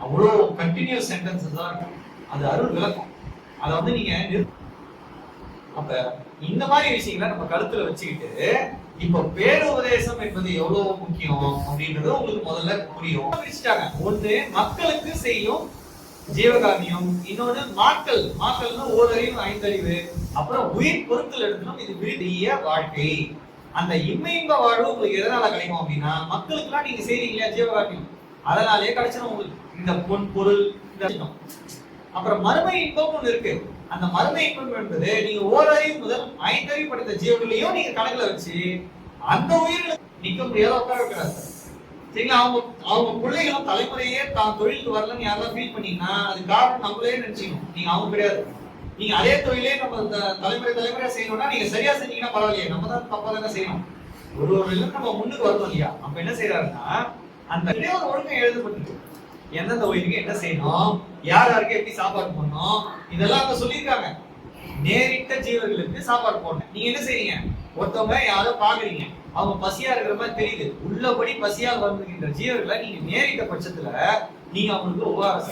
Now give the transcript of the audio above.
அவ்வளோ continuous sentences தான் இருக்கும். அது அருள் விளக்கம். அதை வந்து நீங்க அப்ப இந்த மாதிரி விஷயங்களை நம்ம கருத்துல வச்சுக்கிட்டு இப்ப பேருபதேசம் என்பது எவ்வளவு முக்கியம் அப்படின்றது உங்களுக்கு முதல்ல புரியும். பிரிச்சுட்டாங்க. ஒண்ணு மக்களுக்கு செய்யும் ஜீவகாமியம், இன்னொன்னு மாக்கள்னா ஓரறிவு ஐந்தறிவு, அப்புறம் உயிர் பொருட்கள் எடுக்கணும். இது விருதிய வாழ்க்கை. அந்த இன்ப வாழ்வு உங்களுக்கு எதனால கிடைக்கும் அப்படின்னா மக்களுக்கு எல்லாம் நீங்க செய்றீங்க இல்லையா ஜீவகாமியம், அதனாலே கிடைச்சிடும் உங்களுக்கு இந்த பொன் பொருள். அப்புறம் மறுமை இன்பம் ஒண்ணு இருக்கு. அந்த மறுமை இன்பம் என்பது நீங்க ஓரறிவு முதல் ஐந்தறிவு படித்த ஜீவர்களையும் நீங்க கணக்குல வச்சு அந்த உயிர்களுக்கு நிக்க முடியாத உட்கார வைக்கிறார். சரிங்களா? அவங்க பிள்ளைகளும் தலைமுறையே தான் தொழிலுக்கு வரலன்னு யாரெல்லாம் ஃபீல் பண்ணீங்கன்னா அது காரணம் நம்மளே நினைச்சுக்கணும். நீங்க அவங்க கிடையாது. நீங்க அதே தொழிலே நம்ம தலைமுறையா செய்யணும்னா நீங்க சரியா செஞ்சீங்கன்னா பரவாயில்லையே, நம்ம தான் தப்பா தானே செய்யணும். ஒரு நம்ம முன்னுக்கு வரணும் இல்லையா? அப்ப என்ன செய்யறாருன்னா அந்த ஒரு ஒழுங்கம் எழுதப்பட்டிருக்கு. எந்தெந்த உயிருக்கு என்ன செய்யணும், யார் யாருக்கு எப்படி சாப்பாடு போடணும், இதெல்லாம் அவங்க சொல்லியிருக்காங்க. நேரிட்ட ஜீவர்களுக்கு சாப்பாடு போடணும். நீங்க என்ன செய்றீங்க, ஒருத்தவங்க யாரோ பாக்குறீங்க, அவங்க பசியா இருக்கிற மாதிரி தெரியுது, உள்ளபடி பசியால் வருகின்ற ஜீவர்களை நீங்க நேரிட்ட பட்சத்துல நீங்க அவங்களுக்கு உபகாரம்